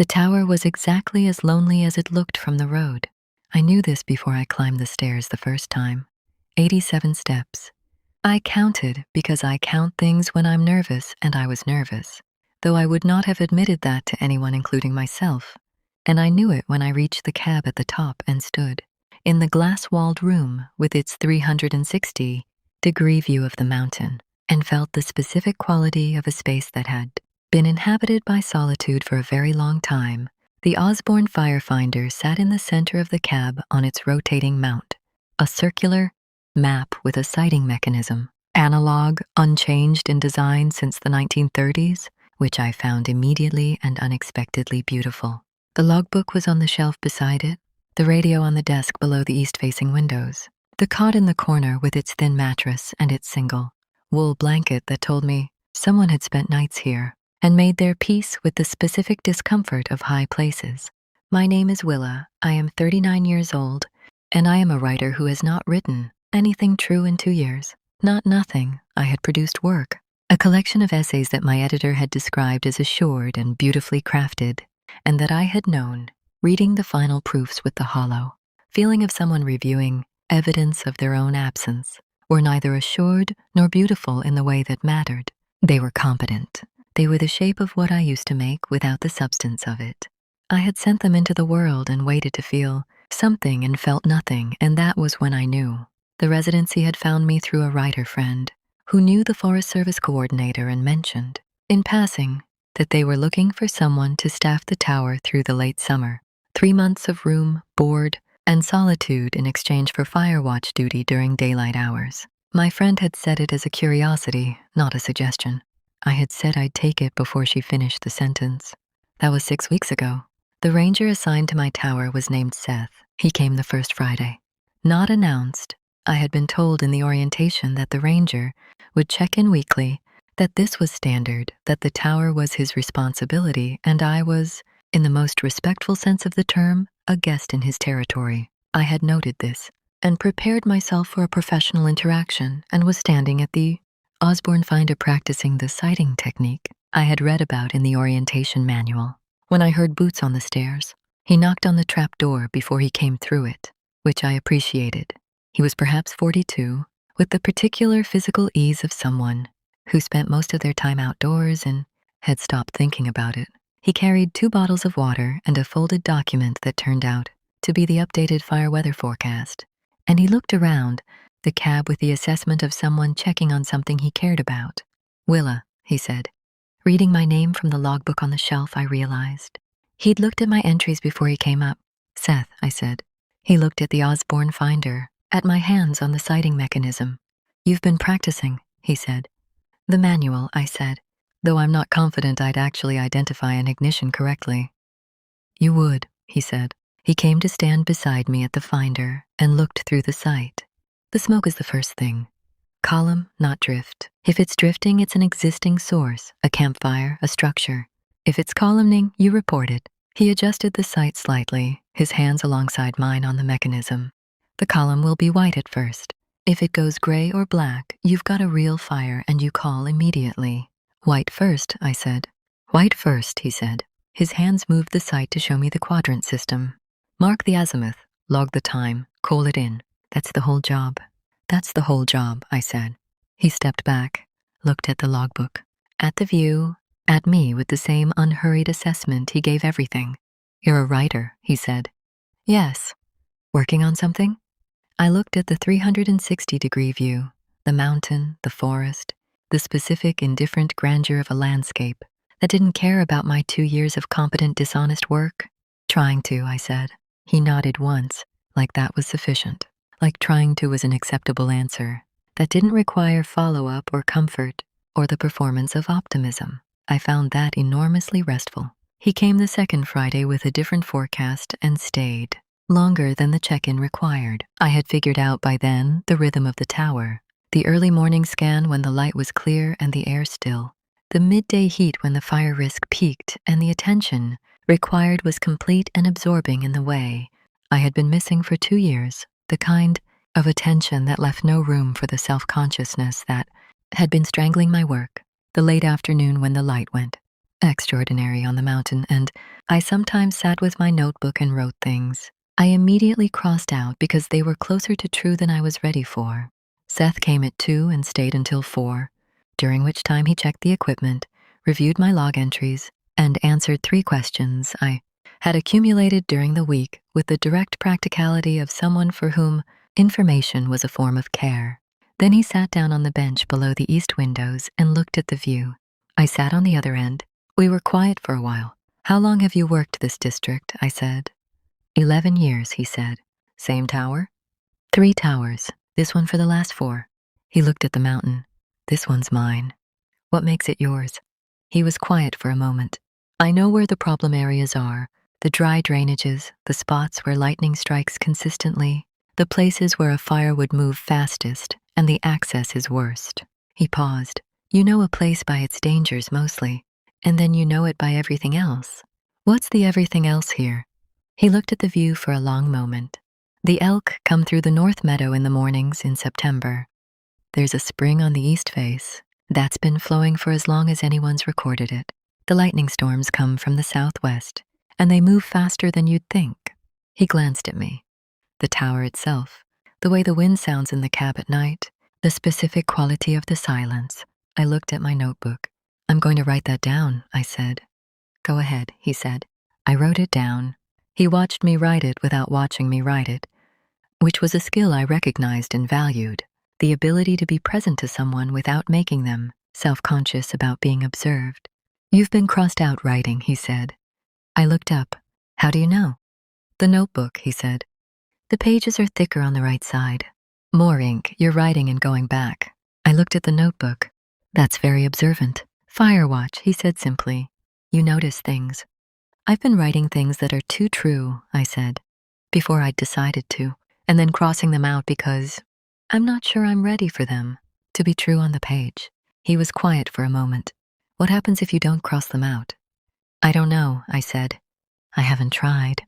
The tower was exactly as lonely as it looked from the road. I knew this before I climbed the stairs the first time. 87 steps. I counted because I count things when I'm nervous, and I was nervous, though I would not have admitted that to anyone, including myself. And I knew it when I reached the cab at the top and stood in the glass-walled room with its 360-degree view of the mountain, and felt the specific quality of a space that had been inhabited by solitude for a very long time. The Osborne firefinder sat in the center of the cab on its rotating mount, a circular map with a sighting mechanism, analog, unchanged in design since the 1930s, which I found immediately and unexpectedly beautiful. The logbook was on the shelf beside it, the radio on the desk below the east-facing windows, the cot in the corner with its thin mattress and its single wool blanket that told me someone had spent nights here and made their peace with the specific discomfort of high places. My name is Willa. I am 39 years old, and I am a writer who has not written anything true in 2 years. Not nothing. I had produced work, a collection of essays that my editor had described as assured and beautifully crafted, and that I had known, reading the final proofs with the hollow feeling of someone reviewing evidence of their own absence, were neither assured nor beautiful in the way that mattered. They were competent. They were the shape of what I used to make without the substance of it. I had sent them into the world and waited to feel something and felt nothing, and that was when I knew. The residency had found me through a writer friend who knew the Forest Service coordinator and mentioned, in passing, that they were looking for someone to staff the tower through the late summer. 3 months of room, board, and solitude in exchange for fire watch duty during daylight hours. My friend had said it as a curiosity, not a suggestion. I had said I'd take it before she finished the sentence. That was 6 weeks ago. The ranger assigned to my tower was named Seth. He came the first Friday. Not announced. I had been told in the orientation that the ranger would check in weekly, that this was standard, that the tower was his responsibility, and I was, in the most respectful sense of the term, a guest in his territory. I had noted this and prepared myself for a professional interaction, and was standing at the Osborne finder practicing the sighting technique I had read about in the orientation manual, when I heard boots on the stairs. He knocked on the trap door before he came through it, which I appreciated. He was perhaps 42, with the particular physical ease of someone who spent most of their time outdoors and had stopped thinking about it. He carried 2 bottles of water and a folded document that turned out to be the updated fire weather forecast, and he looked around the cab with the assessment of someone checking on something he cared about. Willa, he said. Reading my name from the logbook on the shelf, I realized. He'd looked at my entries before he came up. Seth, I said. He looked at the Osborne finder, at my hands on the sighting mechanism. You've been practicing, he said. The manual, I said, though I'm not confident I'd actually identify an ignition correctly. You would, he said. He came to stand beside me at the finder and looked through the sight. The smoke is the first thing. Column, not drift. If it's drifting, it's an existing source, a campfire, a structure. If it's columning, you report it. He adjusted the sight slightly, his hands alongside mine on the mechanism. The column will be white at first. If it goes gray or black, you've got a real fire and you call immediately. White first, I said. White first, he said. His hands moved the sight to show me the quadrant system. Mark the azimuth, log the time, call it in. That's the whole job. That's the whole job, I said. He stepped back, looked at the logbook, at the view, at me with the same unhurried assessment he gave everything. You're a writer, he said. Yes. Working on something? I looked at the 360-degree view, the mountain, the forest, the specific indifferent grandeur of a landscape that didn't care about my 2 years of competent dishonest work. Trying to, I said. He nodded once, like that was sufficient. Like trying to was an acceptable answer that didn't require follow-up or comfort or the performance of optimism. I found that enormously restful. He came the second Friday with a different forecast and stayed longer than the check-in required. I had figured out by then the rhythm of the tower, the early morning scan when the light was clear and the air still, the midday heat when the fire risk peaked and the attention required was complete and absorbing in the way I had been missing for 2 years. The kind of attention that left no room for the self-consciousness that had been strangling my work. The late afternoon when the light went extraordinary on the mountain, and I sometimes sat with my notebook and wrote things. I immediately crossed out because they were closer to true than I was ready for. Seth came at 2 and stayed until 4, during which time he checked the equipment, reviewed my log entries, and answered 3 questions I had accumulated during the week with the direct practicality of someone for whom information was a form of care. Then he sat down on the bench below the east windows and looked at the view. I sat on the other end. We were quiet for a while. "How long have you worked this district?" I said. 11 years, he said. "Same tower?" 3 towers, this one for the last 4. He looked at the mountain. "This one's mine. What makes it yours?" He was quiet for a moment. "I know where the problem areas are, the dry drainages, the spots where lightning strikes consistently, the places where a fire would move fastest, and the access is worst." He paused. "You know a place by its dangers mostly, and then you know it by everything else. What's the everything else here?" He looked at the view for a long moment. "The elk come through the north meadow in the mornings in September. There's a spring on the east face. That's been flowing for as long as anyone's recorded it. The lightning storms come from the southwest, and they move faster than you'd think." He glanced at me. "The tower itself, the way the wind sounds in the cab at night, the specific quality of the silence." I looked at my notebook. "I'm going to write that down," I said. "Go ahead," he said. I wrote it down. He watched me write it without watching me write it, which was a skill I recognized and valued, the ability to be present to someone without making them self-conscious about being observed. "You've been crossed out writing," he said. I looked up. "How do you know?" "The notebook," he said. "The pages are thicker on the right side. More ink, you're writing and going back." I looked at the notebook. "That's very observant." "Firewatch," he said simply. "You notice things." "I've been writing things that are too true," I said, "before I'd decided to, and then crossing them out because I'm not sure I'm ready for them to be true on the page." He was quiet for a moment. "What happens if you don't cross them out?" "I don't know," I said. "I haven't tried."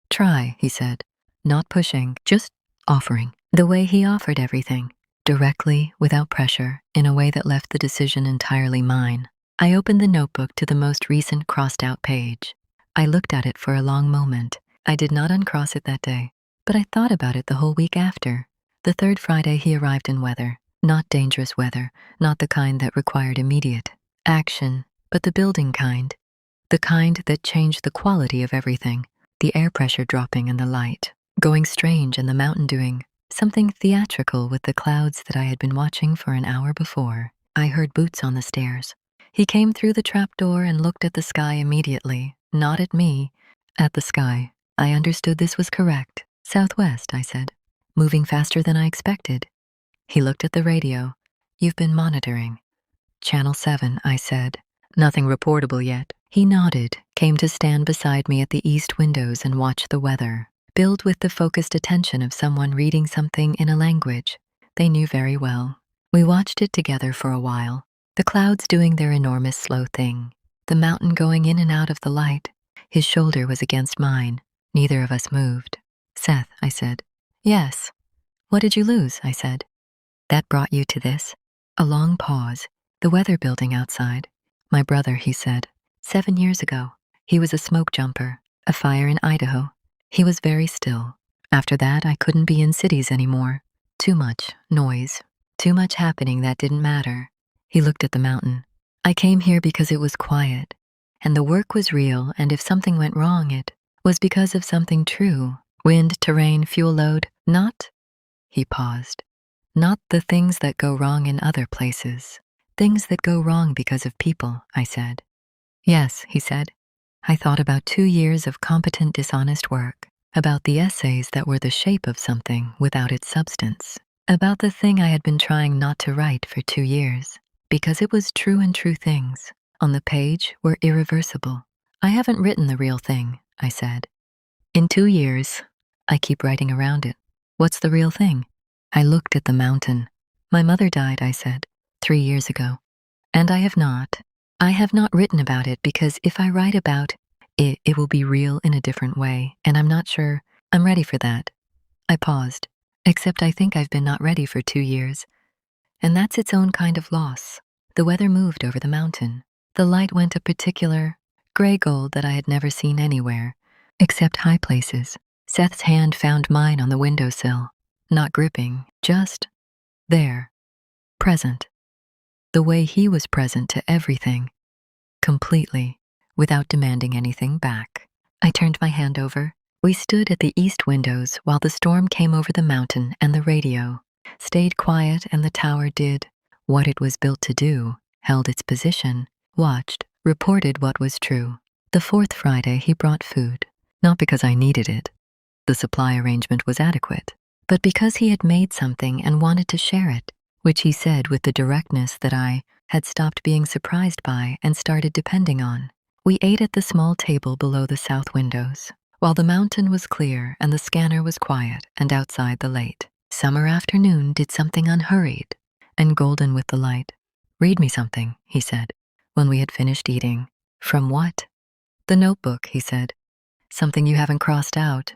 "Try," he said, not pushing, just offering. The way he offered everything, directly, without pressure, in a way that left the decision entirely mine. I opened the notebook to the most recent crossed-out page. I looked at it for a long moment. I did not uncross it that day, but I thought about it the whole week after. The 3rd Friday he arrived in weather, not dangerous weather, not the kind that required immediate action, but the building kind, the kind that changed the quality of everything, the air pressure dropping and the light going strange and the mountain doing something theatrical with the clouds that I had been watching for an hour before. I heard boots on the stairs. He came through the trapdoor and looked at the sky immediately, not at me, at the sky. I understood this was correct. "Southwest," I said. "Moving faster than I expected." He looked at the radio. "You've been monitoring." "Channel 7, I said. "Nothing reportable yet." He nodded, came to stand beside me at the east windows and watch the weather, build with the focused attention of someone reading something in a language they knew very well. We watched it together for a while, the clouds doing their enormous slow thing, the mountain going in and out of the light. His shoulder was against mine. Neither of us moved. "Seth," I said. "Yes." "What did you lose?" I said. "That brought you to this?" A long pause. "The weather building outside." "My brother," he said. 7 years ago. He was a smoke jumper, a fire in Idaho. He was very still. After that, I couldn't be in cities anymore. Too much noise, too much happening that didn't matter." He looked at the mountain. "I came here because it was quiet, and the work was real, and if something went wrong, it was because of something true. Wind, terrain, fuel load, not," he paused, "not the things that go wrong in other places. Things that go wrong because of people," I said. "Yes," he said. I thought about 2 years of competent, dishonest work, about the essays that were the shape of something without its substance, about the thing I had been trying not to write for 2 years, because it was true and true things on the page were irreversible. "I haven't written the real thing," I said. "In 2 years, I keep writing around it. What's the real thing?" I looked at the mountain. "My mother died," I said, 3 years ago. "And I have not. I have not written about it because if I write about it, it will be real in a different way, and I'm not sure I'm ready for that." I paused. "Except I think I've been not ready for 2 years. And that's its own kind of loss." The weather moved over the mountain. The light went a particular gray gold that I had never seen anywhere, except high places. Seth's hand found mine on the windowsill, not gripping, just there, present. The way he was present to everything, completely, without demanding anything back. I turned my hand over. We stood at the east windows while the storm came over the mountain, and the radio stayed quiet, and the tower did what it was built to do, held its position, watched, reported what was true. The fourth Friday he brought food, not because I needed it. The supply arrangement was adequate, but because he had made something and wanted to share it, which he said with the directness that I had stopped being surprised by and started depending on. We ate at the small table below the south windows, while the mountain was clear and the scanner was quiet, and outside the late summer afternoon did something unhurried and golden with the light. "Read me something," he said, when we had finished eating. "From what?" "The notebook," he said. "Something you haven't crossed out."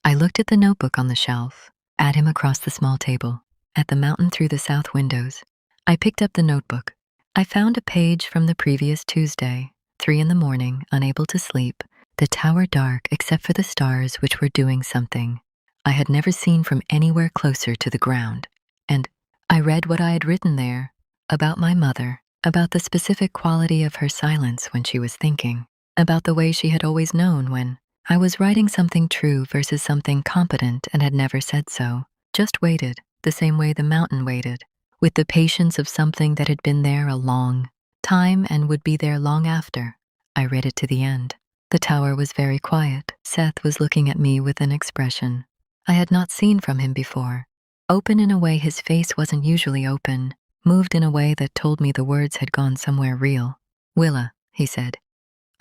I looked at the notebook on the shelf, at him across the small table, at the mountain through the south windows. I picked up the notebook. I found a page from the previous Tuesday, 3 in the morning, unable to sleep, the tower dark except for the stars which were doing something I had never seen from anywhere closer to the ground. And I read what I had written there, about my mother, about the specific quality of her silence when she was thinking, about the way she had always known when I was writing something true versus something competent and had never said so. Just waited, the same way the mountain waited, with the patience of something that had been there a long time and would be there long after. I read it to the end. The tower was very quiet. Seth was looking at me with an expression I had not seen from him before. Open in a way his face wasn't usually open, moved in a way that told me the words had gone somewhere real. "Willa," he said.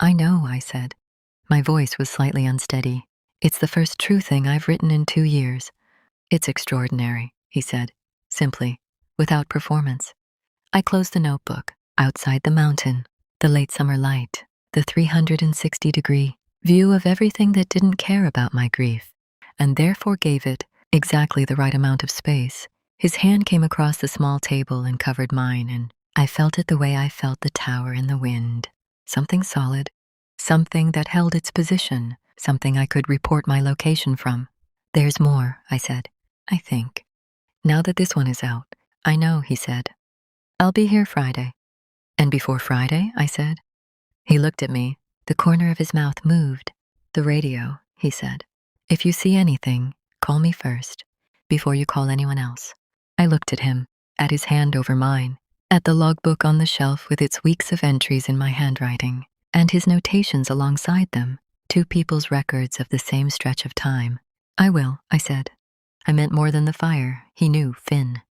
"I know," I said. My voice was slightly unsteady. "It's the first true thing I've written in 2 years. It's extraordinary," he said, simply, without performance. I closed the notebook. Outside the mountain, the late summer light, the 360-degree view of everything that didn't care about my grief, and therefore gave it exactly the right amount of space. His hand came across the small table and covered mine, and I felt it the way I felt the tower in the wind. Something solid, something that held its position, something I could report my location from. "There's more," I said, "I think. Now that this one is out." "I know," he said. "I'll be here Friday." "And before Friday?" I said. He looked at me. The corner of his mouth moved. "The radio," he said. "If you see anything, call me first, before you call anyone else." I looked at him, at his hand over mine, at the logbook on the shelf with its weeks of entries in my handwriting, and his notations alongside them, 2 people's records of the same stretch of time. "I will," I said. I meant more than the fire. He knew, Finn.